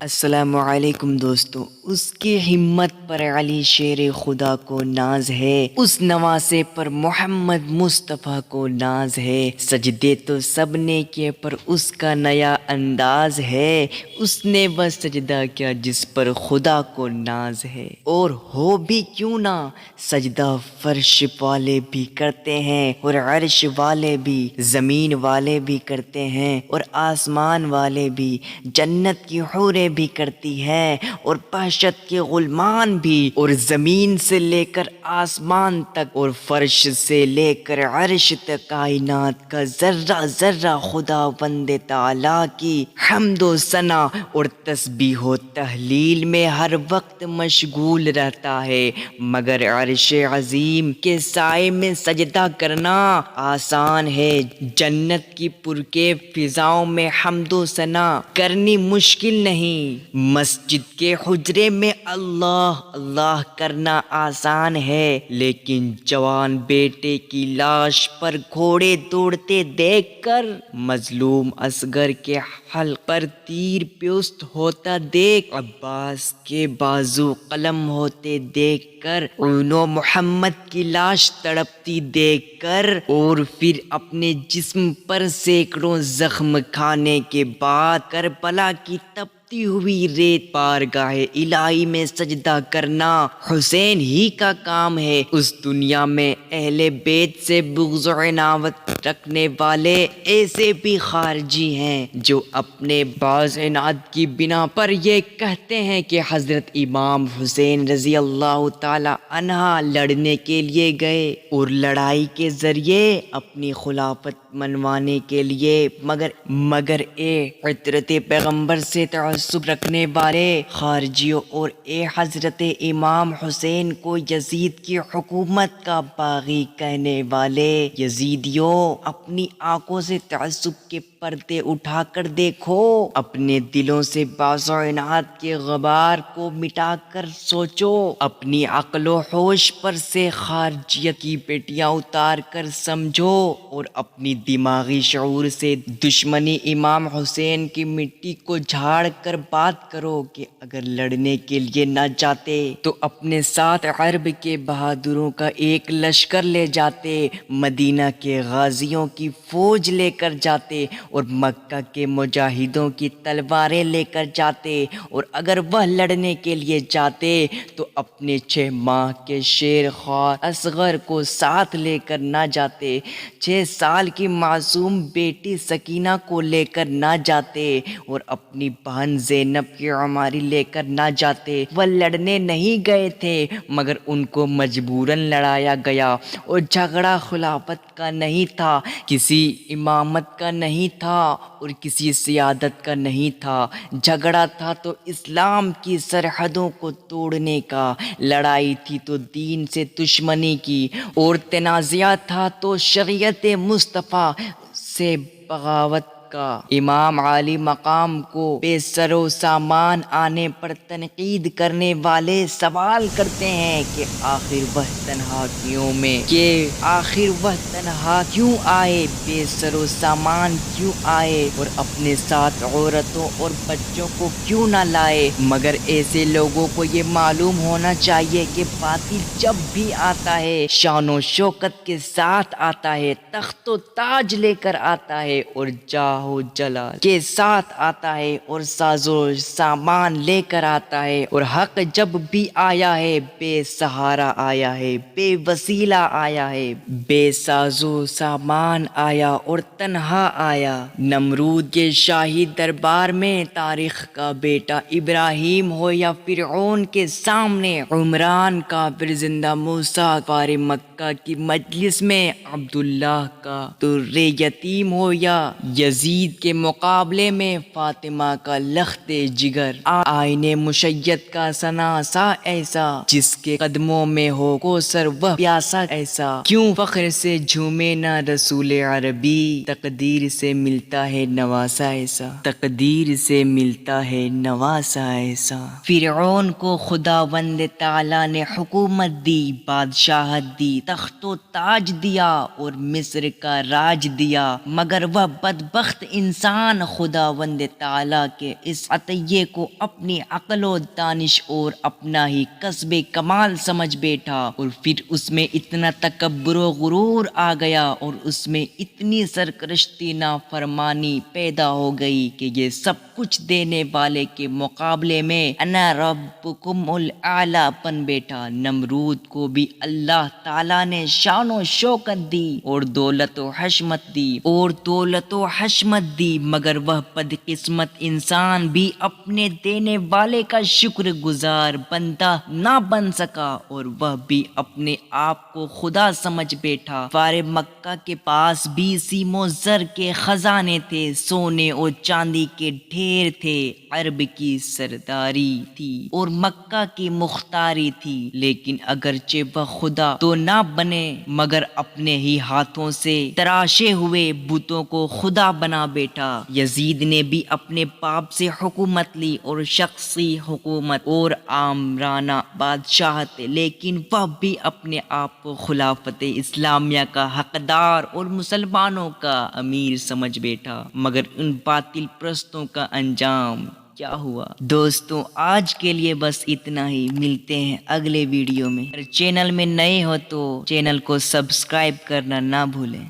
السلام علیکم دوستو، اس کی ہمت پر علی شیر خدا کو ناز ہے، اس نواسے پر محمد مصطفیٰ کو ناز ہے۔ سجدے تو سب نے کیے پر اس کا نیا انداز ہے، اس نے وہ سجدہ کیا جس پر خدا کو ناز ہے۔ اور ہو بھی کیوں نہ سجدہ فرش والے بھی کرتے ہیں، اور عرش والے بھی، زمین والے بھی کرتے ہیں، اور آسمان والے بھی، جنت کی حوریں بھی کرتی ہے، اور بہشت کے غلمان بھی، اور زمین سے لے کر آسمان تک، اور فرش سے لے کر عرش تک، کائنات کا ذرہ ذرہ خدا بند تعالیٰ کی حمد و ثنا اور تسبیح و تہلیل میں ہر وقت مشغول رہتا ہے، مگر عرش عظیم کے سائے میں سجدہ کرنا آسان ہے۔ جنت کی پرکیف فضاؤں میں حمد و ثنا کرنی مشکل نہیں، مسجد کے حجرے میں اللہ اللہ کرنا آسان ہے، لیکن جوان بیٹے کی لاش پر گھوڑے دوڑتے دیکھ کر، مظلوم اصغر کے حلق پر تیر پیوست ہوتا دیکھ، عباس کے بازو قلم ہوتے دیکھ کر، اونو محمد کی لاش تڑپتی دیکھ کر، اور پھر اپنے جسم پر سینکڑوں زخم کھانے کے بعد کربلا کی تپتی ہوئی ریت بارگاہ الہی میں سجدہ کرنا حسین ہی کا کام ہے۔ اس دنیا میں اہل بیت سے بغض و عناد رکھنے والے ایسے بھی خارجی ہیں جو اپنے بعض عناد کی بنا پر یہ کہتے ہیں کہ حضرت امام حسین رضی اللہ تعالی عنہ لڑنے کے لیے گئے اور لڑائی کے ذریعے اپنی خلافت منوانے کے لیے، مگر اے عطرت پیغمبر سے تعصب رکھنے والے خارجیوں اور اے حضرت امام حسین کو یزید کی حکومت کا باغی کہنے والے یزیدیوں، اپنی آنکھوں سے تعصب کے پردے اٹھا کر دیکھو، اپنے دلوں سے باز و عناد کے غبار کو مٹا کر سوچو، اپنی عقل و ہوش پر سے خارجیت کی پیٹیاں اتار کر سمجھو، اور اپنی دماغی شعور سے دشمنی امام حسین کی مٹی کو جھاڑ کر بات کرو کہ اگر لڑنے کے لیے نہ جاتے تو اپنے ساتھ عرب کے بہادروں کا ایک لشکر لے جاتے، مدینہ کے غازیوں کی فوج لے کر جاتے، اور مکہ کے مجاہدوں کی تلواریں لے کر جاتے، اور اگر وہ لڑنے کے لیے جاتے تو اپنے 6 ماہ کے شیر خوار اصغر کو ساتھ لے کر نہ جاتے، 6 سال کی معصوم بیٹی سکینہ کو لے کر نہ جاتے، اور اپنی بہن زینب کی عماری لے کر نہ جاتے۔ وہ لڑنے نہیں گئے تھے، مگر ان کو مجبوراً لڑایا گیا، اور جھگڑا خلافت کا نہیں تھا، کسی امامت کا نہیں تھا، اور کسی سیادت کا نہیں تھا، جھگڑا تھا تو اسلام کی سرحدوں کو توڑنے کا، لڑائی تھی تو دین سے دشمنی کی، اور تنازعہ تھا تو شریعت مصطفیٰ سے بغاوت کا۔ امام عالی مقام کو بے سر و سامان آنے پر تنقید کرنے والے سوال کرتے ہیں کہ آخر وہ تنہا کیوں آئے، بے سر و سامان کیوں آئے، اور اپنے ساتھ عورتوں اور بچوں کو کیوں نہ لائے؟ مگر ایسے لوگوں کو یہ معلوم ہونا چاہیے کہ باطل جب بھی آتا ہے شان و شوکت کے ساتھ آتا ہے، تخت و تاج لے کر آتا ہے، اور جاہ و جلال کے ساتھ آتا ہے، اور ساز و سامان لے کر آتا ہے، اور حق جب بھی آیا ہے بے سہارا آیا ہے، بے وسیلہ آیا ہے، بے ساز و سامان آیا اور تنہا آیا۔ نمرود کے شاہی دربار میں تاریخ کا بیٹا ابراہیم ہو، یا فرعون کے سامنے عمران کافر زندہ موسیٰ پار مکہ کی مجلس میں عبداللہ کا در یتیم ہو، یا یزید کے مقابلے میں فاطمہ کا لخت جگر، آئین مشیت کا ثنا سا ایسا، جس کے قدموں میں ہو کوثر وہ پیاسا ایسا، کیوں فخر سے جھومے نہ رسول عربی، تقدیر سے ملتا ہے نواسا ایسا، تقدیر سے ملتا ہے نواسا ایسا۔ فرعون کو خداوند تعالیٰ نے حکومت دی، بادشاہت دی، تخت و تاج دیا، اور مصر کا راج دیا، مگر وہ بدبخت بدبخت انسان خداوند تعالیٰ کے اس عطیے کو اپنی عقل و دانش اور اپنا ہی کسب کمال سمجھ بیٹھا، اور پھر اس میں اتنا تکبر و غرور آ گیا اور اس میں اتنی سرکشتی نافرمانی پیدا ہو گئی کہ یہ سب کچھ دینے والے کے مقابلے میں انا ربکم الاعلی بن بیٹھا۔ نمرود کو بھی اللہ تعالیٰ نے شان و شوکت دی اور دولت و حشمت دی، مگر وہ بدقسمت انسان بھی اپنے دینے والے کا شکر گزار بندہ نہ بن سکا، اور وہ بھی اپنے آپ کو خدا سمجھ بیٹھا۔ فار مکہ کے پاس بھی سیم و زر کے خزانے تھے، سونے اور چاندی کے ڈھیر تھے، عرب کی سرداری تھی اور مکہ کی مختاری تھی، لیکن اگرچہ وہ خدا تو نہ بنے مگر اپنے ہی ہاتھوں سے تراشے ہوئے بتوں کو خدا بنا بیٹھا۔ یزید نے بھی اپنے باپ سے حکومت لی اور شخصی حکومت اور آمرانہ بادشاہت، لیکن وہ بھی اپنے آپ کو خلافت اسلامیہ کا حقدار اور مسلمانوں کا امیر سمجھ بیٹھا، مگر ان باطل پرستوں کا انجام کیا ہوا؟ دوستوں آج کے لیے بس اتنا ہی، ملتے ہیں اگلے ویڈیو میں۔ اگر چینل میں نئے ہو تو چینل کو سبسکرائب کرنا نہ بھولیں۔